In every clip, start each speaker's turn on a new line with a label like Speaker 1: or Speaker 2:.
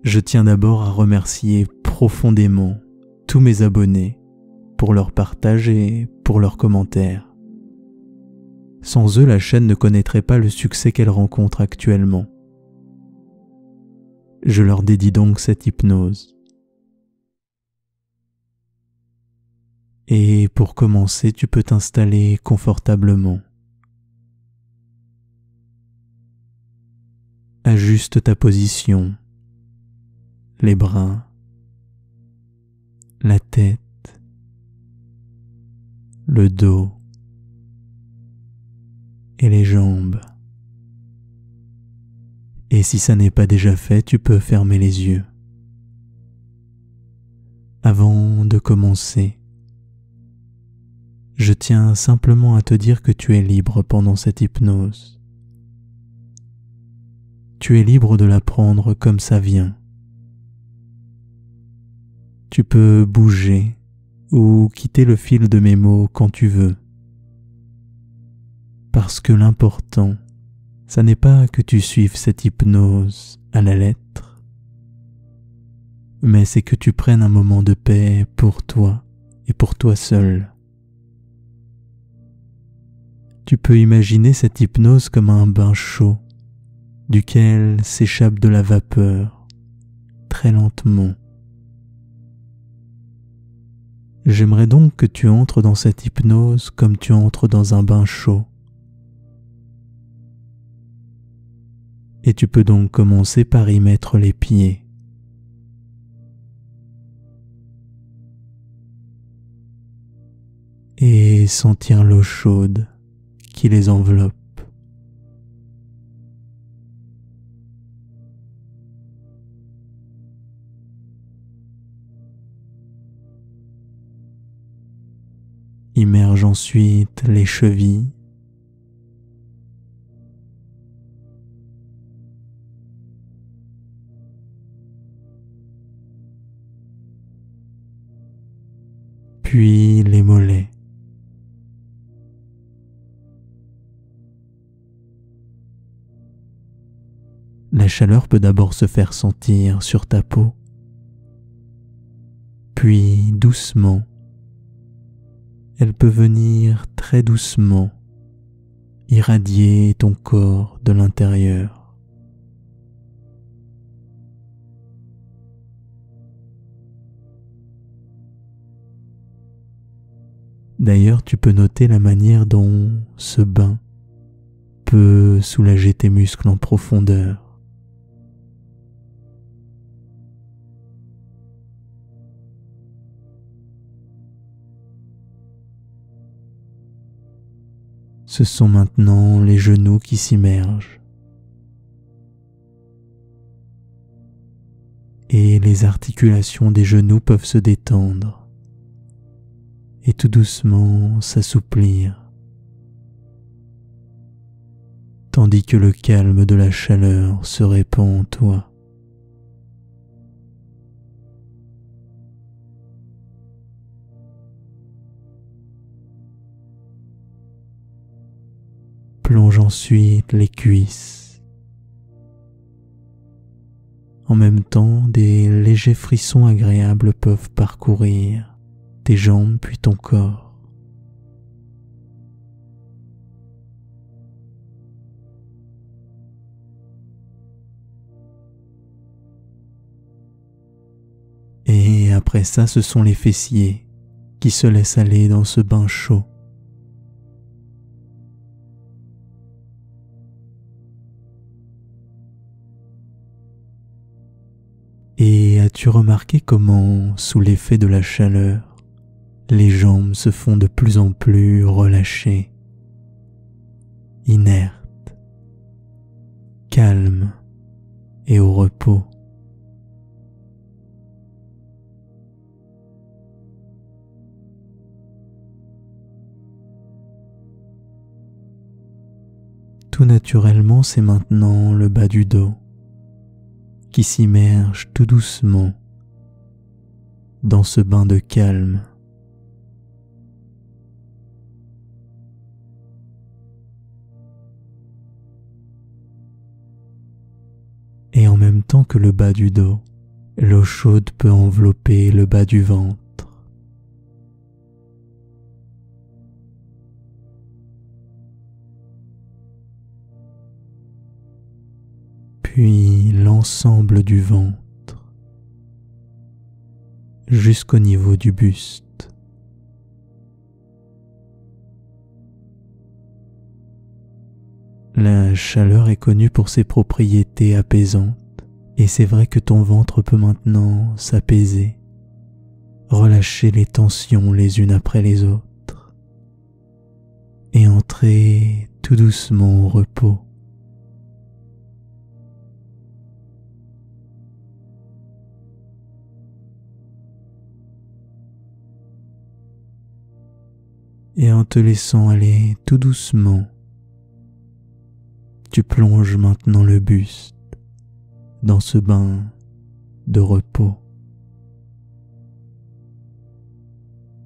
Speaker 1: Je tiens d'abord à remercier profondément tous mes abonnés pour leur partage et pour leurs commentaires. Sans eux, la chaîne ne connaîtrait pas le succès qu'elle rencontre actuellement. Je leur dédie donc cette hypnose. Et pour commencer, tu peux t'installer confortablement. Ajuste ta position, les bras, la tête, le dos et les jambes. Et si ça n'est pas déjà fait, tu peux fermer les yeux. Avant de commencer, je tiens simplement à te dire que tu es libre pendant cette hypnose. Tu es libre de la prendre comme ça vient. Tu peux bouger ou quitter le fil de mes mots quand tu veux. Parce que l'important, ça n'est pas que tu suives cette hypnose à la lettre, mais c'est que tu prennes un moment de paix pour toi et pour toi seul. Tu peux imaginer cette hypnose comme un bain chaud, duquel s'échappe de la vapeur, très lentement. J'aimerais donc que tu entres dans cette hypnose comme tu entres dans un bain chaud. Et tu peux donc commencer par y mettre les pieds. Et sentir l'eau chaude qui les enveloppe. Immerge ensuite les chevilles, puis les mollets. La chaleur peut d'abord se faire sentir sur ta peau, puis doucement, elle peut venir très doucement irradier ton corps de l'intérieur. D'ailleurs, tu peux noter la manière dont ce bain peut soulager tes muscles en profondeur. Ce sont maintenant les genoux qui s'immergent et les articulations des genoux peuvent se détendre et tout doucement s'assouplir, tandis que le calme de la chaleur se répand en toi. Plonge ensuite les cuisses. En même temps, des légers frissons agréables peuvent parcourir tes jambes puis ton corps. Et après ça, ce sont les fessiers qui se laissent aller dans ce bain chaud. Et as-tu remarqué comment, sous l'effet de la chaleur, les jambes se font de plus en plus relâchées, inertes, calmes et au repos? Tout naturellement, c'est maintenant le bas du dos qui s'immerge tout doucement dans ce bain de calme. Et en même temps que le bas du dos L'eau chaude peut envelopper le bas du ventre. Puis l'ensemble du ventre jusqu'au niveau du buste. La chaleur est connue pour ses propriétés apaisantes et c'est vrai que ton ventre peut maintenant s'apaiser, relâcher les tensions les unes après les autres et entrer tout doucement au repos. Et en te laissant aller tout doucement, tu plonges maintenant le buste dans ce bain de repos.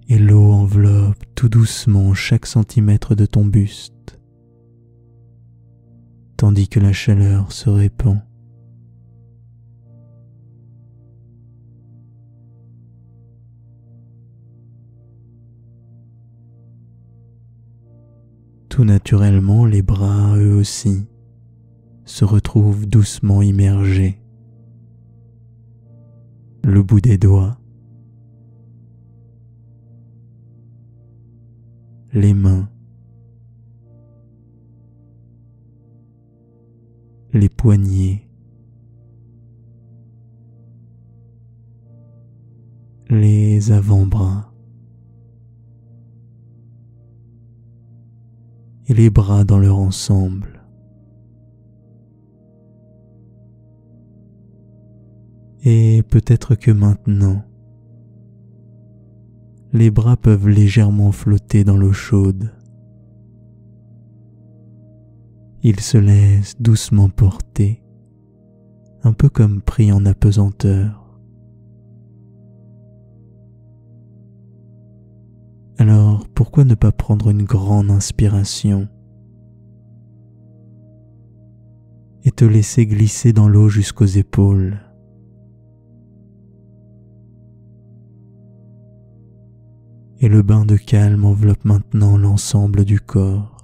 Speaker 1: Et l'eau enveloppe tout doucement chaque centimètre de ton buste, tandis que la chaleur se répand. Tout naturellement, les bras, eux aussi, se retrouvent doucement immergés. Le bout des doigts, les mains, les poignets, les avant-bras et les bras dans leur ensemble. Et peut-être que maintenant, les bras peuvent légèrement flotter dans l'eau chaude. Ils se laissent doucement porter, un peu comme pris en apesanteur. Alors, pourquoi ne pas prendre une grande inspiration et te laisser glisser dans l'eau jusqu'aux épaules? Et le bain de calme enveloppe maintenant l'ensemble du corps.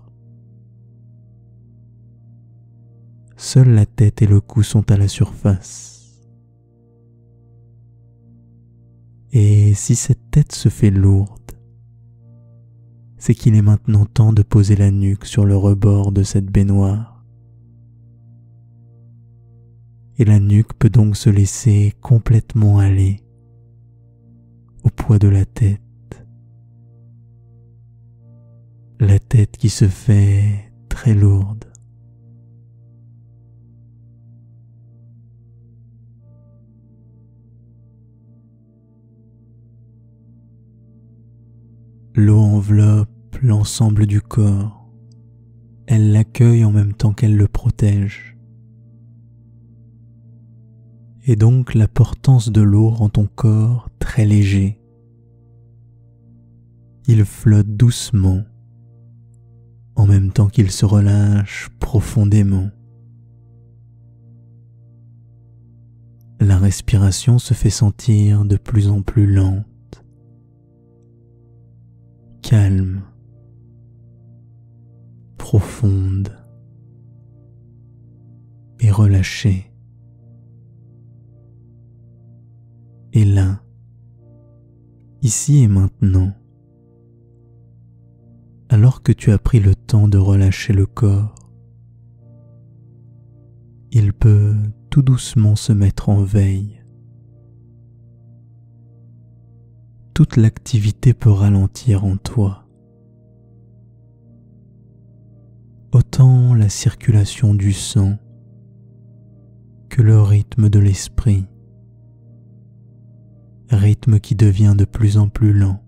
Speaker 1: Seule la tête et le cou sont à la surface. Et si cette tête se fait lourde, c'est qu'il est maintenant temps de poser la nuque sur le rebord de cette baignoire. Et la nuque peut donc se laisser complètement aller au poids de la tête. La tête qui se fait très lourde. L'eau enveloppe l'ensemble du corps. Elle l'accueille en même temps qu'elle le protège. Et donc la portance de l'eau rend ton corps très léger. Il flotte doucement, en même temps qu'il se relâche profondément. La respiration se fait sentir de plus en plus lente, calme, profonde et relâchée. Et là, ici et maintenant, alors que tu as pris le temps de relâcher le corps, il peut tout doucement se mettre en veille. Toute l'activité peut ralentir en toi. Autant la circulation du sang que le rythme de l'esprit, rythme qui devient de plus en plus lent.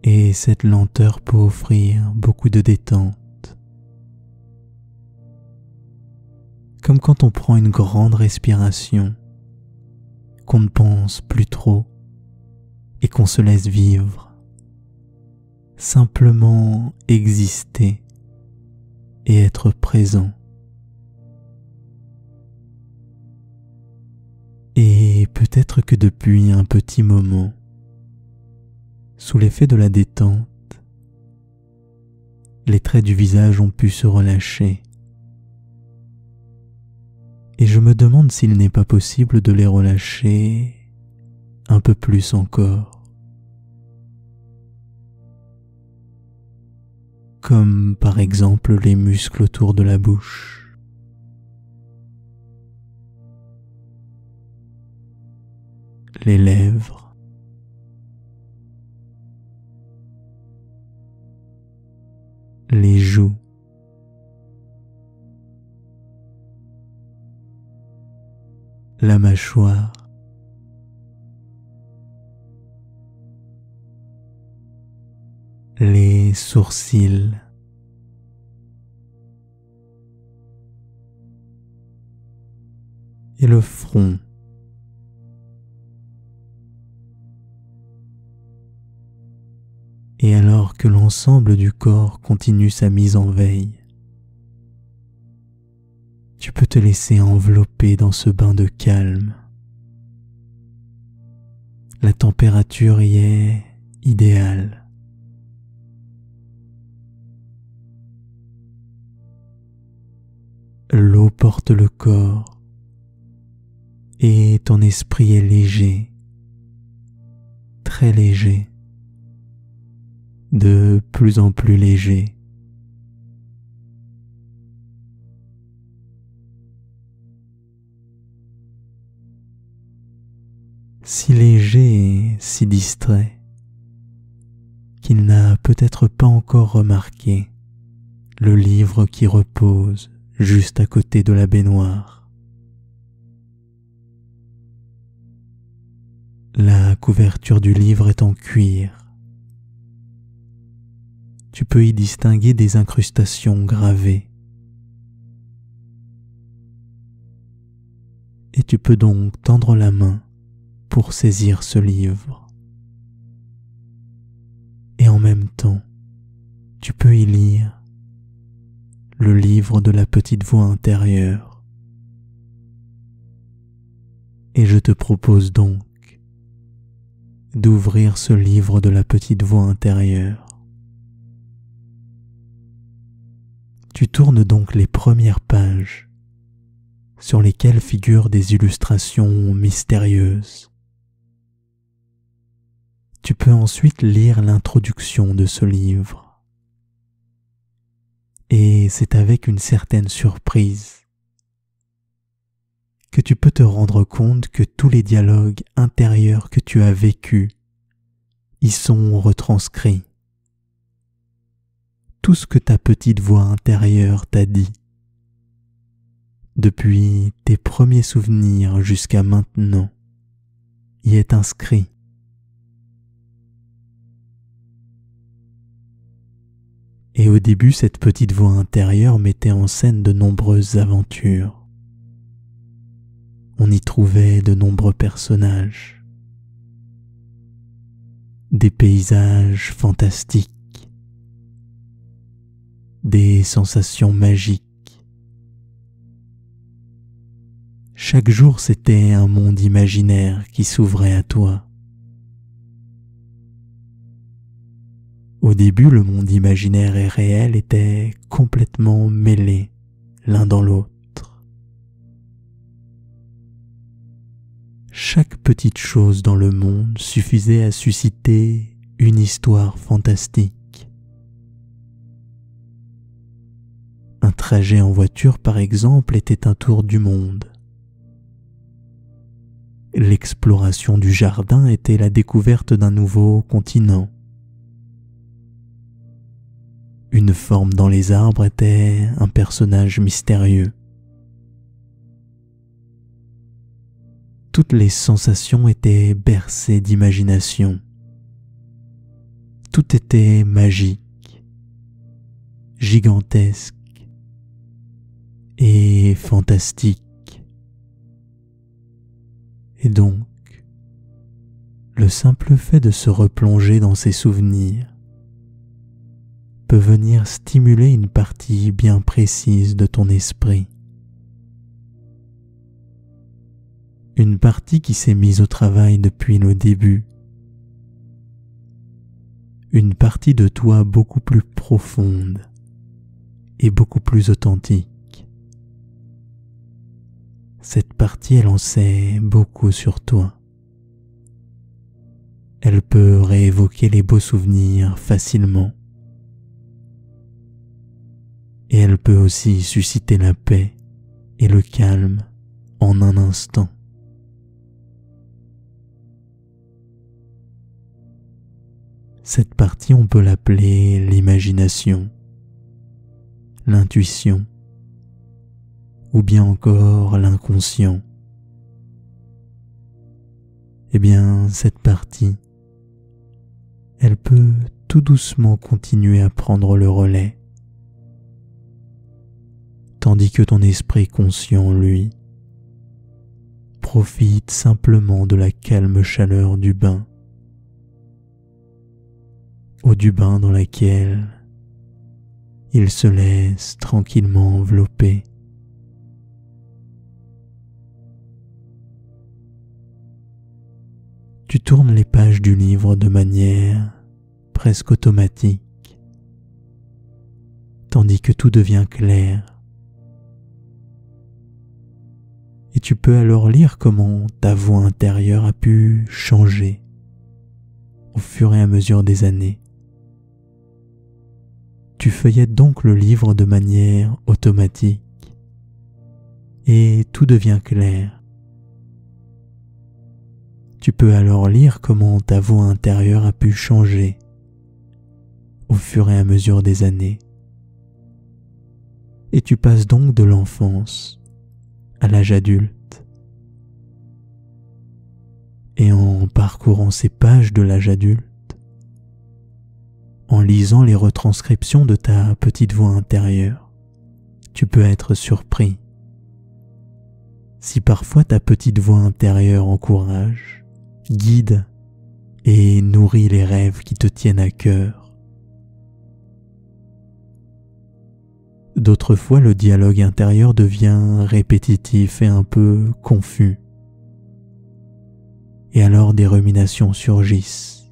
Speaker 1: Et cette lenteur peut offrir beaucoup de détente. Comme quand on prend une grande respiration, qu'on ne pense plus trop et qu'on se laisse vivre, simplement exister et être présent. Peut-être que depuis un petit moment, sous l'effet de la détente, les traits du visage ont pu se relâcher. Et je me demande s'il n'est pas possible de les relâcher un peu plus encore. Comme par exemple les muscles autour de la bouche. Les lèvres. Les joues. La mâchoire. Les sourcils. Et le front. Et alors que l'ensemble du corps continue sa mise en veille, tu peux te laisser envelopper dans ce bain de calme. La température y est idéale. L'eau porte le corps et ton esprit est léger, très léger, de plus en plus léger. Si léger et si distrait qu'il n'a peut-être pas encore remarqué le livre qui repose juste à côté de la baignoire. La couverture du livre est en cuir. Tu peux y distinguer des incrustations gravées. Et tu peux donc tendre la main pour saisir ce livre. Et en même temps, tu peux y lire le livre de la petite voix intérieure. Et je te propose donc d'ouvrir ce livre de la petite voix intérieure. Tu tournes donc les premières pages sur lesquelles figurent des illustrations mystérieuses. Tu peux ensuite lire l'introduction de ce livre. Et c'est avec une certaine surprise que tu peux te rendre compte que tous les dialogues intérieurs que tu as vécus y sont retranscrits. Tout ce que ta petite voix intérieure t'a dit, depuis tes premiers souvenirs jusqu'à maintenant, y est inscrit. Et au début, cette petite voix intérieure mettait en scène de nombreuses aventures. On y trouvait de nombreux personnages, des paysages fantastiques, des sensations magiques. Chaque jour, c'était un monde imaginaire qui s'ouvrait à toi. Au début, le monde imaginaire et réel étaient complètement mêlés l'un dans l'autre. Chaque petite chose dans le monde suffisait à susciter une histoire fantastique. Un trajet en voiture, par exemple, était un tour du monde. L'exploration du jardin était la découverte d'un nouveau continent. Une forme dans les arbres était un personnage mystérieux. Toutes les sensations étaient bercées d'imagination. Tout était magique, gigantesque et fantastique. Et donc, le simple fait de se replonger dans ses souvenirs peut venir stimuler une partie bien précise de ton esprit. Une partie qui s'est mise au travail depuis le début. Une partie de toi beaucoup plus profonde et beaucoup plus authentique. Cette partie, elle en sait beaucoup sur toi. Elle peut réévoquer les beaux souvenirs facilement. Et elle peut aussi susciter la paix et le calme en un instant. Cette partie, on peut l'appeler l'imagination, l'intuition, ou bien encore l'inconscient. Eh bien, cette partie, elle peut tout doucement continuer à prendre le relais, tandis que ton esprit conscient, lui, profite simplement de la calme chaleur du bain, eau du bain dans laquelle il se laisse tranquillement envelopper. Tu tournes les pages du livre de manière presque automatique, tandis que tout devient clair. Et tu peux alors lire comment ta voix intérieure a pu changer au fur et à mesure des années. Tu feuillettes donc le livre de manière automatique et tout devient clair. Tu peux alors lire comment ta voix intérieure a pu changer au fur et à mesure des années. Et tu passes donc de l'enfance à l'âge adulte. Et en parcourant ces pages de l'âge adulte, en lisant les retranscriptions de ta petite voix intérieure, tu peux être surpris. Si parfois ta petite voix intérieure encourage, guide et nourrit les rêves qui te tiennent à cœur. D'autres fois, le dialogue intérieur devient répétitif et un peu confus. Et alors des ruminations surgissent.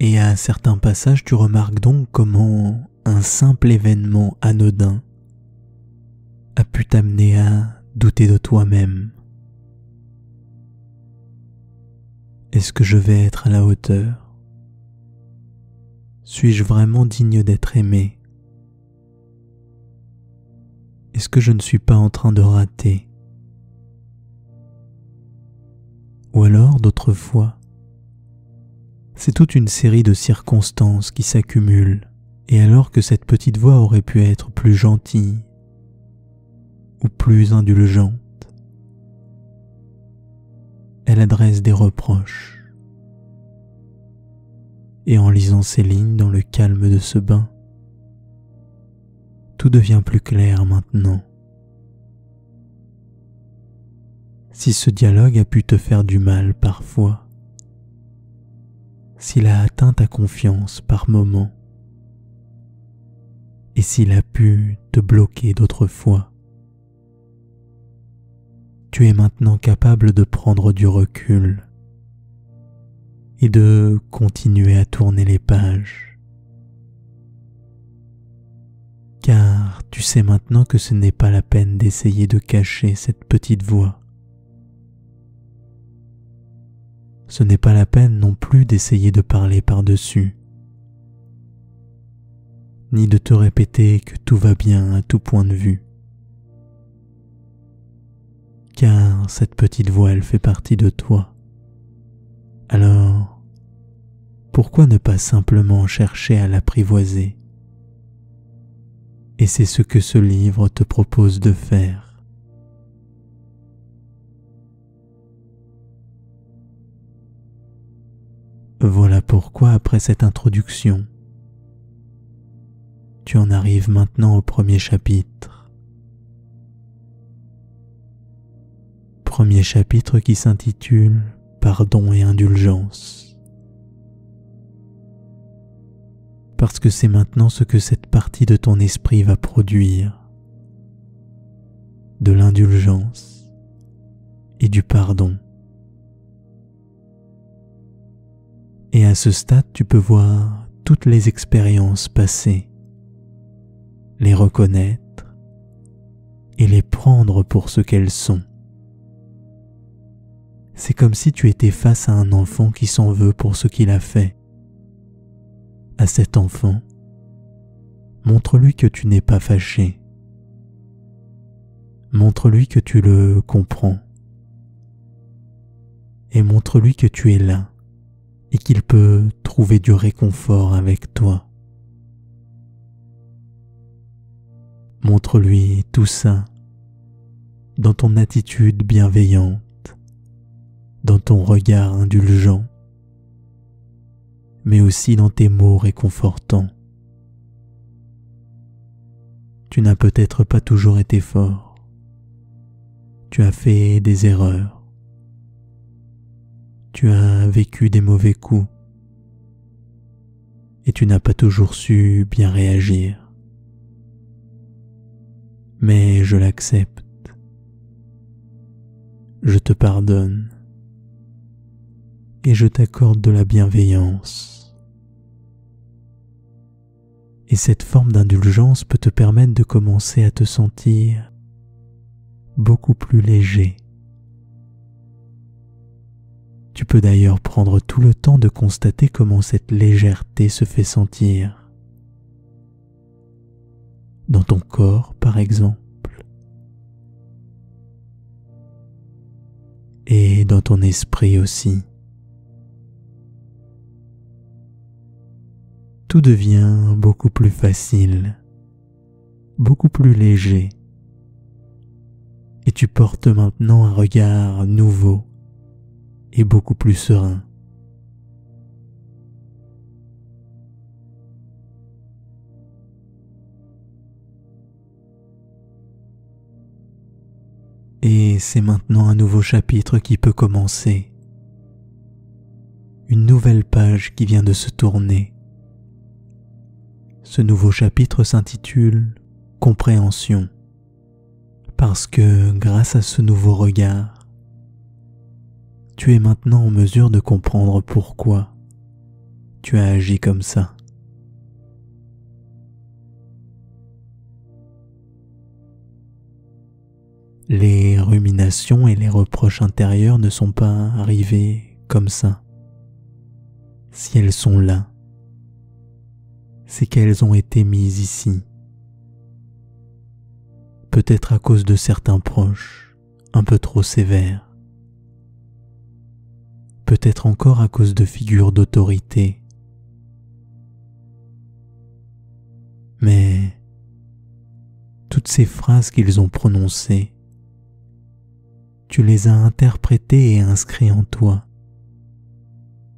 Speaker 1: Et à certains passages, tu remarques donc comment un simple événement anodin a pu t'amener à douter de toi-même. Est-ce que je vais être à la hauteur? Suis-je vraiment digne d'être aimé? Est-ce que je ne suis pas en train de rater? Ou alors, d'autres fois, c'est toute une série de circonstances qui s'accumulent, et alors que cette petite voix aurait pu être plus gentille ou plus indulgente, elle adresse des reproches. Et en lisant ces lignes dans le calme de ce bain, tout devient plus clair maintenant. Si ce dialogue a pu te faire du mal parfois, s'il a atteint ta confiance par moments, et s'il a pu te bloquer d'autres fois, tu es maintenant capable de prendre du recul et de continuer à tourner les pages. Car tu sais maintenant que ce n'est pas la peine d'essayer de cacher cette petite voix. Ce n'est pas la peine non plus d'essayer de parler par-dessus, ni de te répéter que tout va bien à tout point de vue. Car cette petite voix, elle fait partie de toi. Alors, pourquoi ne pas simplement chercher à l'apprivoiser? Et c'est ce que ce livre te propose de faire. Voilà pourquoi, après cette introduction, tu en arrives maintenant au premier chapitre. Premier chapitre qui s'intitule « Pardon et indulgence ». Parce que c'est maintenant ce que cette partie de ton esprit va produire. de l'indulgence et du pardon. Et à ce stade, tu peux voir toutes les expériences passées, les reconnaître et les prendre pour ce qu'elles sont. C'est comme si tu étais face à un enfant qui s'en veut pour ce qu'il a fait. À cet enfant, montre-lui que tu n'es pas fâché. Montre-lui que tu le comprends. Et montre-lui que tu es là et qu'il peut trouver du réconfort avec toi. Montre-lui tout ça dans ton attitude bienveillante, dans ton regard indulgent, mais aussi dans tes mots réconfortants. Tu n'as peut-être pas toujours été fort. Tu as fait des erreurs. Tu as vécu des mauvais coups. Et tu n'as pas toujours su bien réagir. Mais je l'accepte. Je te pardonne. Et je t'accorde de la bienveillance. Et cette forme d'indulgence peut te permettre de commencer à te sentir beaucoup plus léger. Tu peux d'ailleurs prendre tout le temps de constater comment cette légèreté se fait sentir. Dans ton corps, par exemple. Et dans ton esprit aussi. Tout devient beaucoup plus facile, beaucoup plus léger. Et tu portes maintenant un regard nouveau et beaucoup plus serein. Et c'est maintenant un nouveau chapitre qui peut commencer. Une nouvelle page qui vient de se tourner. Ce nouveau chapitre s'intitule « Compréhension » parce que grâce à ce nouveau regard, tu es maintenant en mesure de comprendre pourquoi tu as agi comme ça. Les ruminations et les reproches intérieurs ne sont pas arrivés comme ça. Si elles sont là, c'est qu'elles ont été mises ici. Peut-être à cause de certains proches un peu trop sévères. Peut-être encore à cause de figures d'autorité. Mais toutes ces phrases qu'ils ont prononcées, tu les as interprétées et inscrites en toi,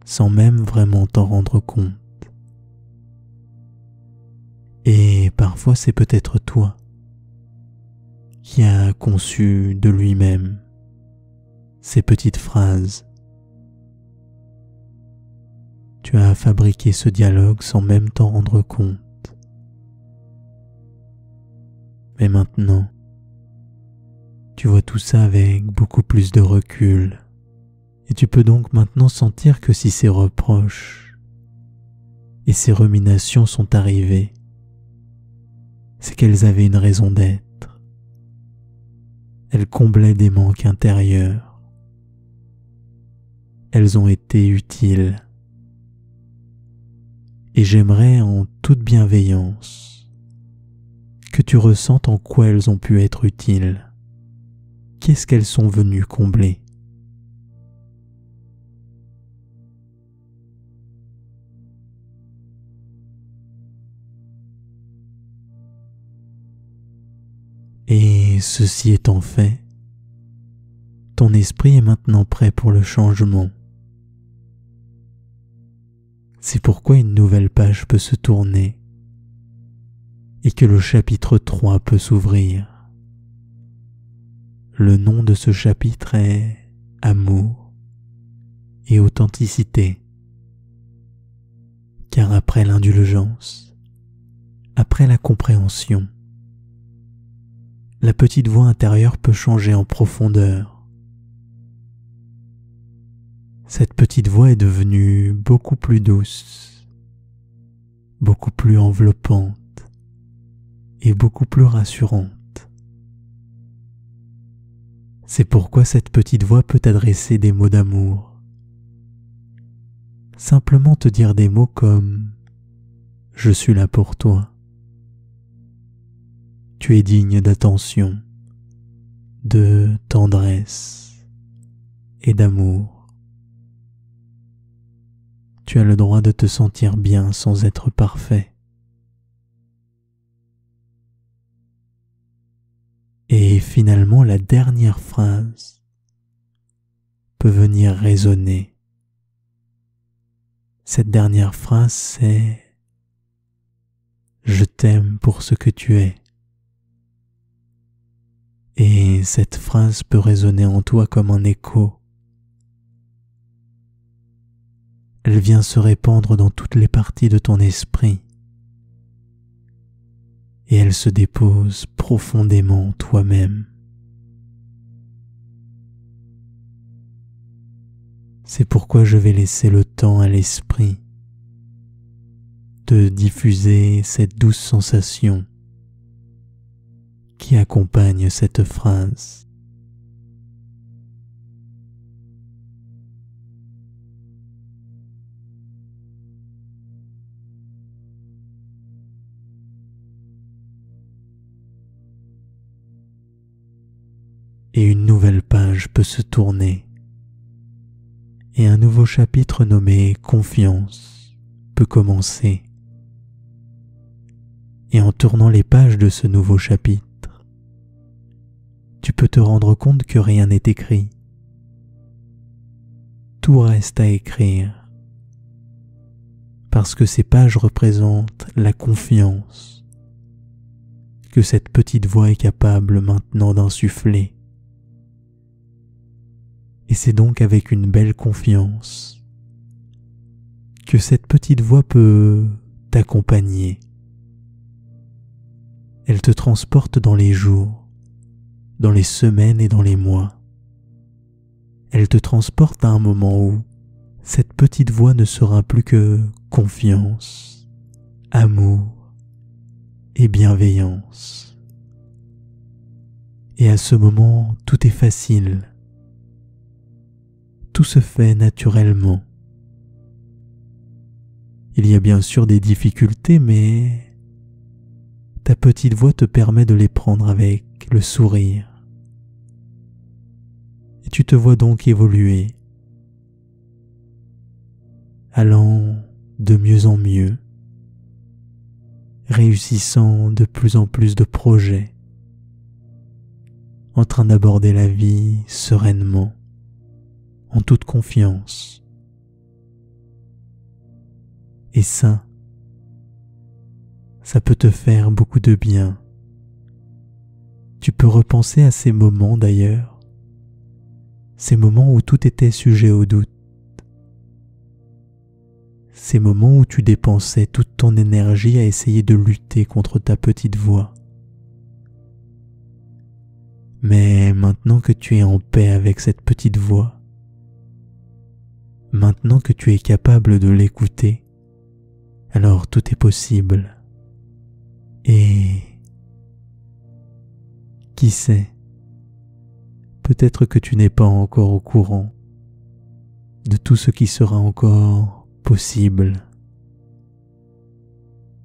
Speaker 1: sans même vraiment t'en rendre compte. Et parfois c'est peut-être toi qui a conçu de lui-même ces petites phrases. Tu as fabriqué ce dialogue sans même t'en rendre compte. Mais maintenant, tu vois tout ça avec beaucoup plus de recul. Et tu peux donc maintenant sentir que si ces reproches et ces ruminations sont arrivées, c'est qu'elles avaient une raison d'être. Elles comblaient des manques intérieurs. Elles ont été utiles. Et j'aimerais en toute bienveillance que tu ressentes en quoi elles ont pu être utiles. Qu'est-ce qu'elles sont venues combler? Et ceci étant fait, ton esprit est maintenant prêt pour le changement. C'est pourquoi une nouvelle page peut se tourner et que le chapitre 3 peut s'ouvrir. Le nom de ce chapitre est Amour et authenticité. Car après l'indulgence, après la compréhension, la petite voix intérieure peut changer en profondeur. Cette petite voix est devenue beaucoup plus douce, beaucoup plus enveloppante et beaucoup plus rassurante. C'est pourquoi cette petite voix peut t'adresser des mots d'amour. Simplement te dire des mots comme « Je suis là pour toi ». Tu es digne d'attention, de tendresse et d'amour. Tu as le droit de te sentir bien sans être parfait. Et finalement, la dernière phrase peut venir résonner. Cette dernière phrase, c'est « Je t'aime pour ce que tu es ». Et cette phrase peut résonner en toi comme un écho. Elle vient se répandre dans toutes les parties de ton esprit. Et elle se dépose profondément en toi-même. C'est pourquoi je vais laisser le temps à l'esprit de diffuser cette douce sensation qui accompagne cette phrase. Et une nouvelle page peut se tourner, et un nouveau chapitre nommé Confiance peut commencer. Et en tournant les pages de ce nouveau chapitre, tu peux te rendre compte que rien n'est écrit. Tout reste à écrire, parce que ces pages représentent la confiance que cette petite voix est capable maintenant d'insuffler. Et c'est donc avec une belle confiance que cette petite voix peut t'accompagner. Elle te transporte dans les jours, dans les semaines et dans les mois. Elle te transporte à un moment où cette petite voix ne sera plus que confiance, amour et bienveillance. Et à ce moment, tout est facile. Tout se fait naturellement. Il y a bien sûr des difficultés, mais ta petite voix te permet de les prendre avec le sourire. Et tu te vois donc évoluer, allant de mieux en mieux, réussissant de plus en plus de projets, en train d'aborder la vie sereinement, en toute confiance. Et ça peut te faire beaucoup de bien. Tu peux repenser à ces moments d'ailleurs, ces moments où tout était sujet au doute, ces moments où tu dépensais toute ton énergie à essayer de lutter contre ta petite voix. Mais maintenant que tu es en paix avec cette petite voix, maintenant que tu es capable de l'écouter, alors tout est possible. Et qui sait, peut-être que tu n'es pas encore au courant de tout ce qui sera encore possible.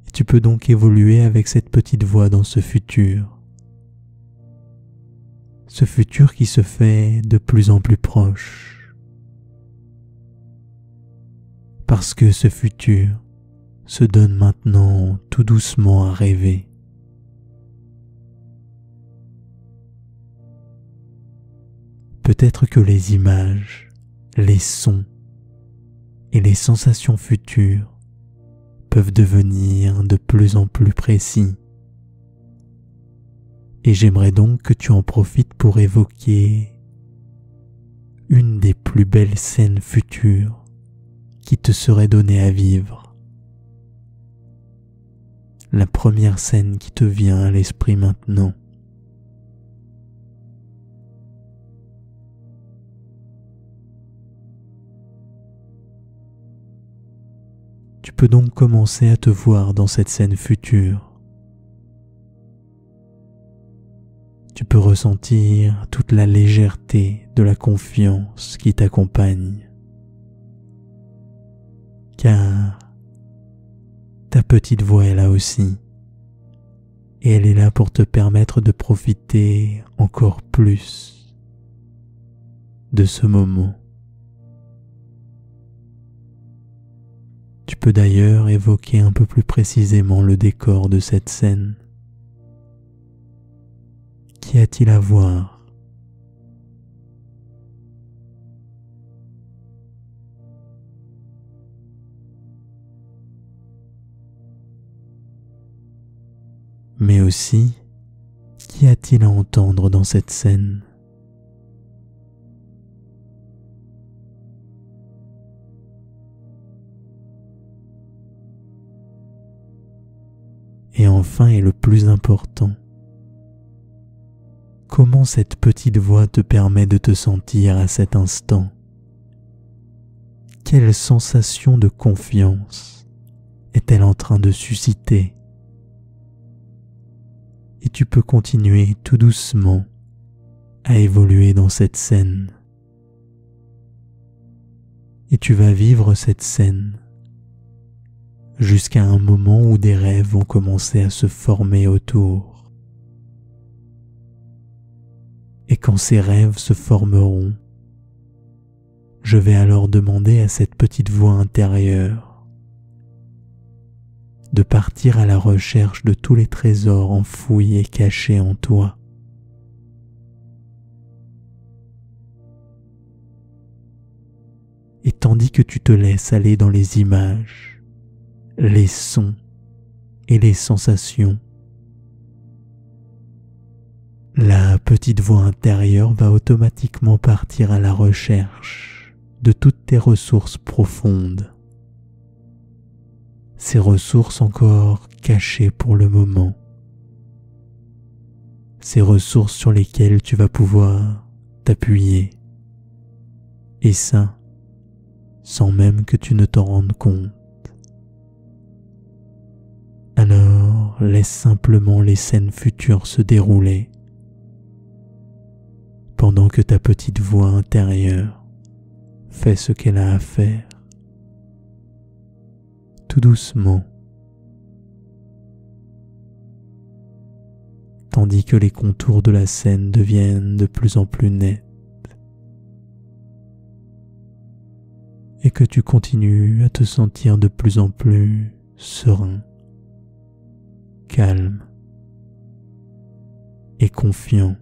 Speaker 1: Et tu peux donc évoluer avec cette petite voix dans ce futur qui se fait de plus en plus proche. Parce que ce futur se donne maintenant tout doucement à rêver. Peut-être que les images, les sons et les sensations futures peuvent devenir de plus en plus précis. Et j'aimerais donc que tu en profites pour évoquer une des plus belles scènes futures qui te serait donnée à vivre. La première scène qui te vient à l'esprit maintenant. Tu peux donc commencer à te voir dans cette scène future. Tu peux ressentir toute la légèreté de la confiance qui t'accompagne. Car ta petite voix est là aussi. Et elle est là pour te permettre de profiter encore plus de ce moment. Tu peux d'ailleurs évoquer un peu plus précisément le décor de cette scène. Qu'y a-t-il à voir ? Mais aussi, qu'y a-t-il à entendre dans cette scène ? Et enfin, et le plus important, comment cette petite voix te permet de te sentir à cet instant ? Quelle sensation de confiance est-elle en train de susciter ? Et tu peux continuer tout doucement à évoluer dans cette scène. Et tu vas vivre cette scène jusqu'à un moment où des rêves vont commencer à se former autour. Et quand ces rêves se formeront, je vais alors demander à cette petite voix intérieure de partir à la recherche de tous les trésors enfouis et cachés en toi. Et tandis que tu te laisses aller dans les images, les sons et les sensations, la petite voix intérieure va automatiquement partir à la recherche de toutes tes ressources profondes. Ces ressources encore cachées pour le moment. Ces ressources sur lesquelles tu vas pouvoir t'appuyer. Et ça, sans même que tu ne t'en rendes compte. Alors, laisse simplement les scènes futures se dérouler pendant que ta petite voix intérieure fait ce qu'elle a à faire. Tout doucement, tandis que les contours de la scène deviennent de plus en plus nets et que tu continues à te sentir de plus en plus serein, calme et confiant.